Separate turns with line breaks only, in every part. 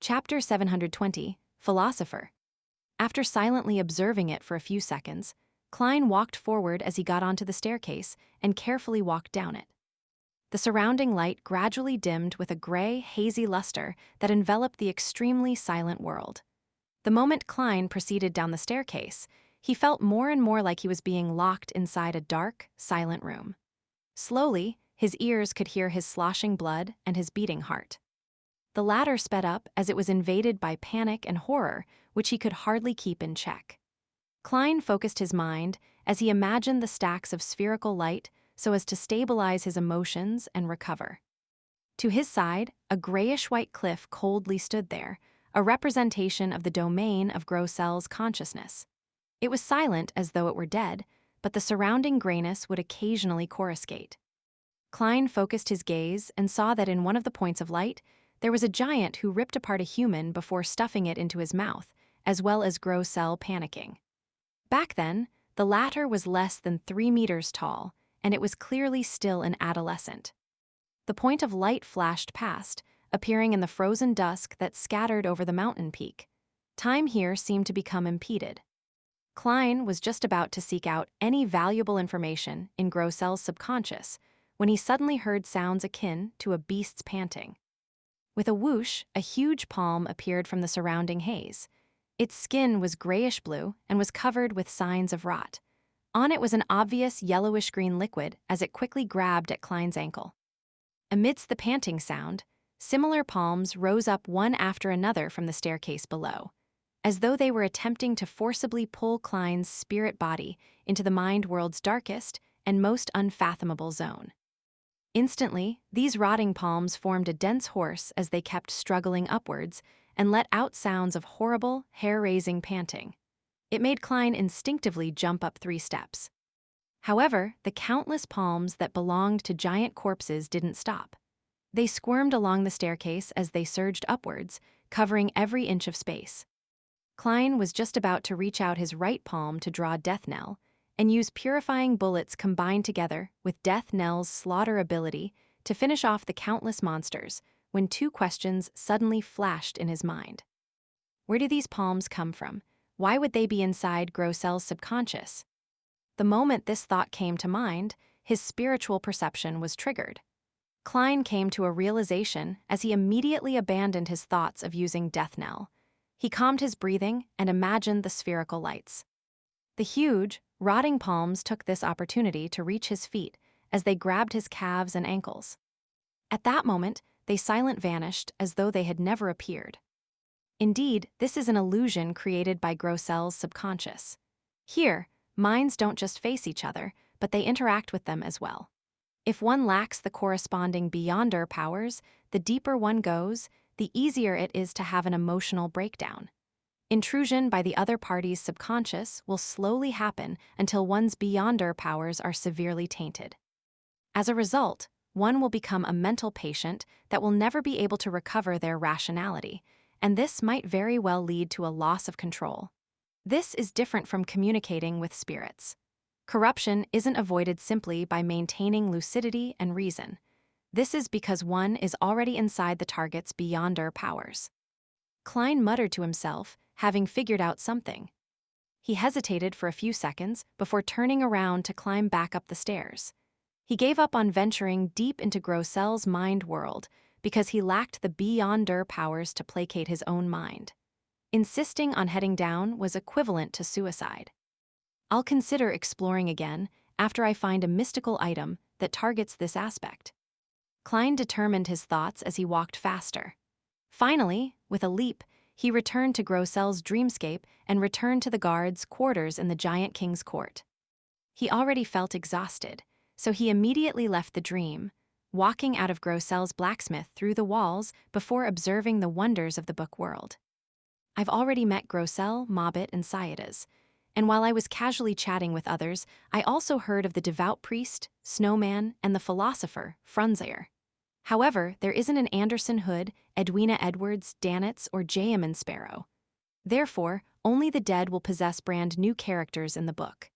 Chapter 720, Philosopher. After silently observing it for a few seconds, Klein walked forward as he got onto the staircase and carefully walked down it. The surrounding light gradually dimmed with a gray, hazy luster that enveloped the extremely silent world. The moment Klein proceeded down the staircase, he felt more and more like he was being locked inside a dark, silent room. Slowly, his ears could hear his sloshing blood and his beating heart. The latter sped up as it was invaded by panic and horror, which he could hardly keep in check. Klein focused his mind as he imagined the stacks of spherical light so as to stabilize his emotions and recover. To his side, a grayish-white cliff coldly stood there, a representation of the domain of Grossel's consciousness. It was silent as though it were dead, but the surrounding grayness would occasionally coruscate. Klein focused his gaze and saw that in one of the points of light, there was a giant who ripped apart a human before stuffing it into his mouth, as well as Grossel panicking. Back then, the latter was less than 3 meters tall, and it was clearly still an adolescent. The point of light flashed past, appearing in the frozen dusk that scattered over the mountain peak. Time here seemed to become impeded. Klein was just about to seek out any valuable information in Grossel's subconscious when he suddenly heard sounds akin to a beast's panting. With a whoosh, a huge palm appeared from the surrounding haze. Its skin was grayish-blue and was covered with signs of rot. On it was an obvious yellowish-green liquid as it quickly grabbed at Klein's ankle. Amidst the panting sound, similar palms rose up one after another from the staircase below, as though they were attempting to forcibly pull Klein's spirit body into the mind world's darkest and most unfathomable zone. Instantly, these rotting palms formed a dense horse as they kept struggling upwards and let out sounds of horrible, hair-raising panting. It made Klein instinctively jump up 3 steps. However, the countless palms that belonged to giant corpses didn't stop. They squirmed along the staircase as they surged upwards, covering every inch of space. Klein was just about to reach out his right palm to draw Death Knell and use purifying bullets combined together with Death Knell's slaughter ability to finish off the countless monsters when 2 questions suddenly flashed in his mind. Where do these palms come from? Why would they be inside Grossel's subconscious? The moment this thought came to mind, his spiritual perception was triggered. Klein came to a realization as he immediately abandoned his thoughts of using Death Knell. He calmed his breathing and imagined the spherical lights. The huge, rotting palms took this opportunity to reach his feet as they grabbed his calves and ankles. At that moment, they silently vanished as though they had never appeared. Indeed, this is an illusion created by Grossel's subconscious. Here, minds don't just face each other, but they interact with them as well. If one lacks the corresponding beyonder powers, the deeper one goes, the easier it is to have an emotional breakdown. Intrusion by the other party's subconscious will slowly happen until one's beyonder powers are severely tainted. As a result, one will become a mental patient that will never be able to recover their rationality, and this might very well lead to a loss of control. This is different from communicating with spirits. Corruption isn't avoided simply by maintaining lucidity and reason. This is because one is already inside the target's beyonder powers. Klein muttered to himself, having figured out something. He hesitated for a few seconds before turning around to climb back up the stairs. He gave up on venturing deep into Grossel's mind world because he lacked the beyonder powers to placate his own mind. Insisting on heading down was equivalent to suicide. I'll consider exploring again after I find a mystical item that targets this aspect. Klein determined his thoughts as he walked faster. Finally, with a leap, he returned to Grossel's dreamscape and returned to the guards' quarters in the Giant King's court. He already felt exhausted, so he immediately left the dream, walking out of Grossel's blacksmith through the walls before observing the wonders of the book world. I've already met Grossel, Mobbit, and Saidas, and while I was casually chatting with others, I also heard of the devout priest, Snowman, and the philosopher, Frunzier. However, there isn't an Anderson Hood, Edwina Edwards, Danitz, or Jayaman Sparrow. Therefore, only the dead will possess brand new characters in the book.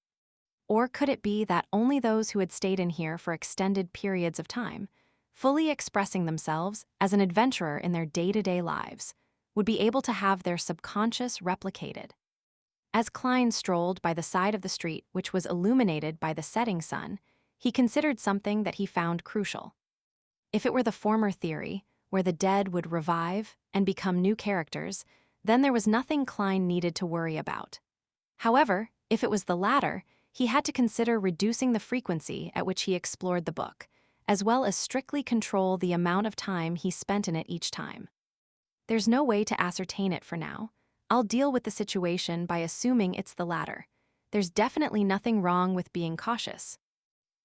Or could it be that only those who had stayed in here for extended periods of time, fully expressing themselves as an adventurer in their day-to-day lives, would be able to have their subconscious replicated. As Klein strolled by the side of the street which was illuminated by the setting sun, he considered something that he found crucial. If it were the former theory, where the dead would revive and become new characters, then there was nothing Klein needed to worry about. However, if it was the latter, he had to consider reducing the frequency at which he explored the book, as well as strictly control the amount of time he spent in it each time. There's no way to ascertain it for now. I'll deal with the situation by assuming it's the latter. There's definitely nothing wrong with being cautious.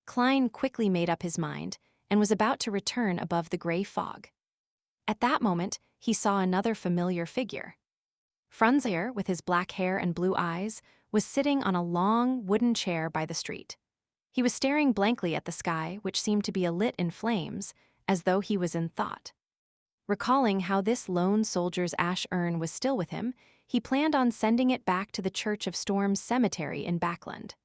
Klein quickly made up his mind and was about to return above the gray fog. At that moment, he saw another familiar figure. Frunzier, with his black hair and blue eyes, was sitting on a long wooden chair by the street. He was staring blankly at the sky, which seemed to be alit in flames, as though he was in thought. Recalling how this lone soldier's ash urn was still with him, he planned on sending it back to the Church of Storms cemetery in Backland.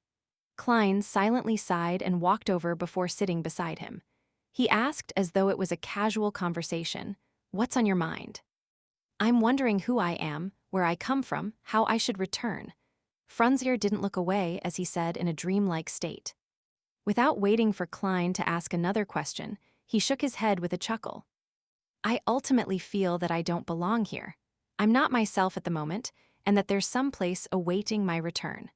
Klein silently sighed and walked over before sitting beside him. He asked, as though it was a casual conversation, "What's on your mind?" "I'm wondering who I am, where I come from, how I should return." Frunzier didn't look away as he said in a dreamlike state. Without waiting for Klein to ask another question, he shook his head with a chuckle. "I ultimately feel that I don't belong here. I'm not myself at the moment, and that there's some place awaiting my return.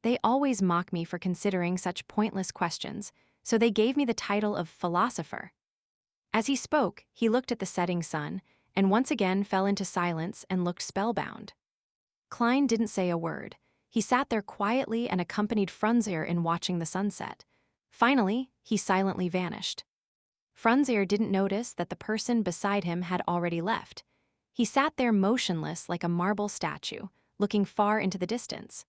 They always mock me for considering such pointless questions, so they gave me the title of Philosopher." As he spoke, he looked at the setting sun, and once again fell into silence and looked spellbound. Klein didn't say a word. He sat there quietly and accompanied Frunzier in watching the sunset. Finally, he silently vanished. Frunzier didn't notice that the person beside him had already left. He sat there motionless like a marble statue, looking far into the distance.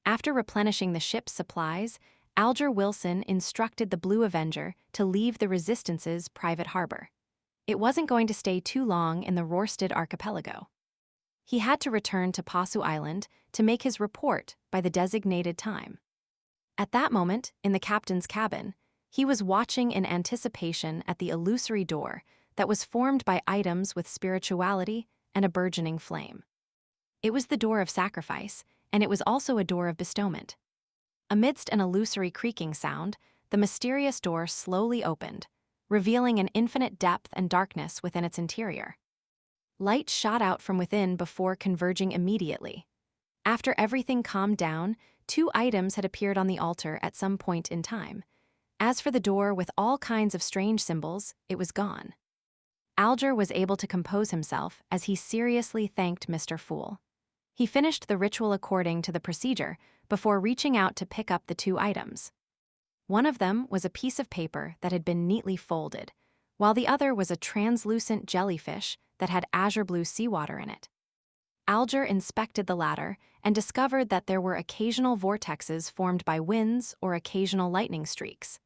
After replenishing the ship's supplies, Alger Wilson instructed the Blue Avenger to leave the Resistance's private harbor. It wasn't going to stay too long in the Rorsted archipelago. He had to return to Pasu Island to make his report by the designated time. At that moment, in the captain's cabin, he was watching in anticipation at the illusory door that was formed by items with spirituality and a burgeoning flame. It was the door of sacrifice, and it was also a door of bestowment. Amidst an illusory creaking sound, the mysterious door slowly opened, revealing an infinite depth and darkness within its interior. Light shot out from within before converging immediately. After everything calmed down, 2 items had appeared on the altar at some point in time. As for the door with all kinds of strange symbols, it was gone. Alger was able to compose himself as he seriously thanked Mr. Fool. He finished the ritual according to the procedure before reaching out to pick up the 2 items. One of them was a piece of paper that had been neatly folded, while the other was a translucent jellyfish that had azure blue seawater in it. Alger inspected the latter and discovered that there were occasional vortexes formed by winds or occasional lightning streaks.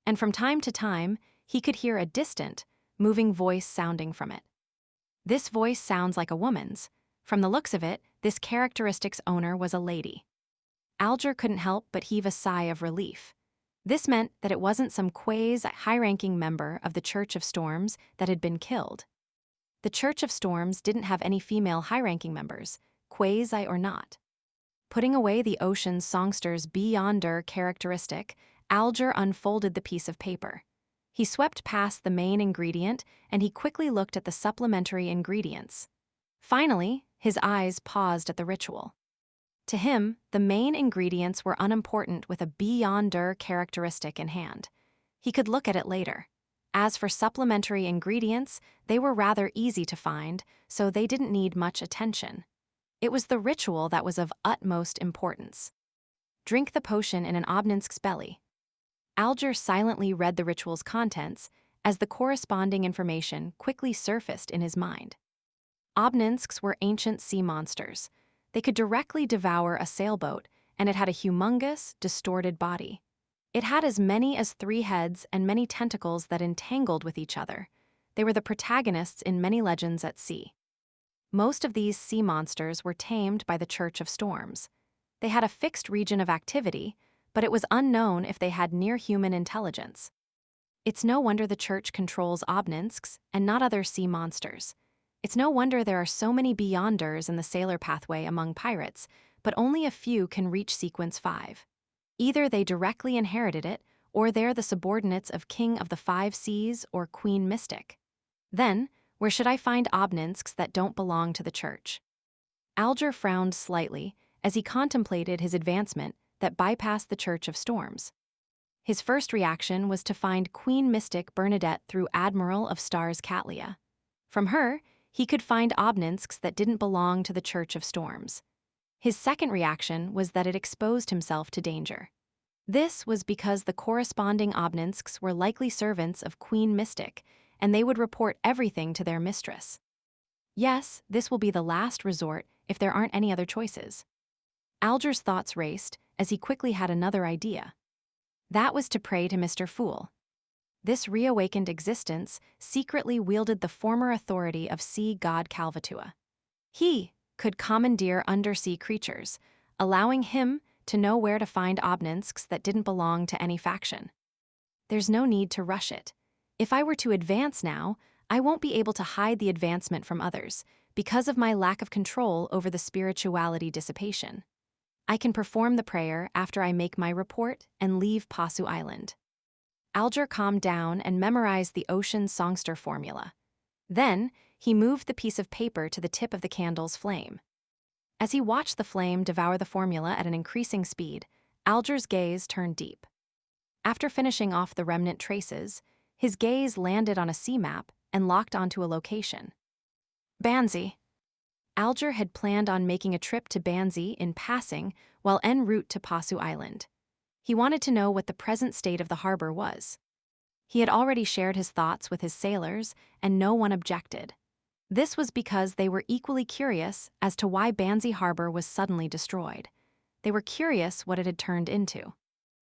And from time to time, he could hear a distant, moving voice sounding from it. This voice sounds like a woman's. From the looks of it, this characteristic's owner was a lady. Alger couldn't help but heave a sigh of relief. This meant that it wasn't some high-ranking member of the Church of Storms that had been killed. The Church of Storms didn't have any female high-ranking members, quasi or not. Putting away the ocean's songster's beyonder characteristic, Alger unfolded the piece of paper. He swept past the main ingredient and he quickly looked at the supplementary ingredients. Finally, his eyes paused at the ritual. To him, the main ingredients were unimportant with a beyonder characteristic in hand. He could look at it later. As for supplementary ingredients, they were rather easy to find, so they didn't need much attention. It was the ritual that was of utmost importance. Drink the potion in an Obninsk's belly. Alger silently read the ritual's contents as the corresponding information quickly surfaced in his mind. Obninsks were ancient sea monsters. They could directly devour a sailboat, and it had a humongous, distorted body. It had as many as 3 heads and many tentacles that entangled with each other. They were the protagonists in many legends at sea. Most of these sea monsters were tamed by the Church of Storms. They had a fixed region of activity, but it was unknown if they had near-human intelligence. It's no wonder the Church controls Obninsks and not other sea monsters. It's no wonder there are so many Beyonders in the sailor pathway among pirates, but only a few can reach Sequence 5. Either they directly inherited it, or they're the subordinates of King of the Five Seas or Queen Mystic. Then, where should I find obninks that don't belong to the church? Alger frowned slightly as he contemplated his advancement that bypassed the Church of Storms. His first reaction was to find Queen Mystic Bernadette through Admiral of Stars Catlia. From her, he could find obninks that didn't belong to the Church of Storms. His second reaction was that it exposed himself to danger. This was because the corresponding obninks were likely servants of Queen Mystic, and they would report everything to their mistress. Yes, this will be the last resort if there aren't any other choices. Alger's thoughts raced as he quickly had another idea. That was to pray to Mr. Fool. This reawakened existence secretly wielded the former authority of sea god Calvatua. He could commandeer undersea creatures, allowing him to know where to find obninks that didn't belong to any faction. There's no need to rush it. If I were to advance now, I won't be able to hide the advancement from others because of my lack of control over the spirituality dissipation. I can perform the prayer after I make my report and leave Pasu Island. Alger calmed down and memorized the ocean songster formula. Then, he moved the piece of paper to the tip of the candle's flame. As he watched the flame devour the formula at an increasing speed, Alger's gaze turned deep. After finishing off the remnant traces, his gaze landed on a sea map and locked onto a location. Banzi. Alger had planned on making a trip to Banzi in passing while en route to Pasu Island. He wanted to know what the present state of the harbor was. He had already shared his thoughts with his sailors, and no one objected. This was because they were equally curious as to why Banzi Harbor was suddenly destroyed. They were curious what it had turned into.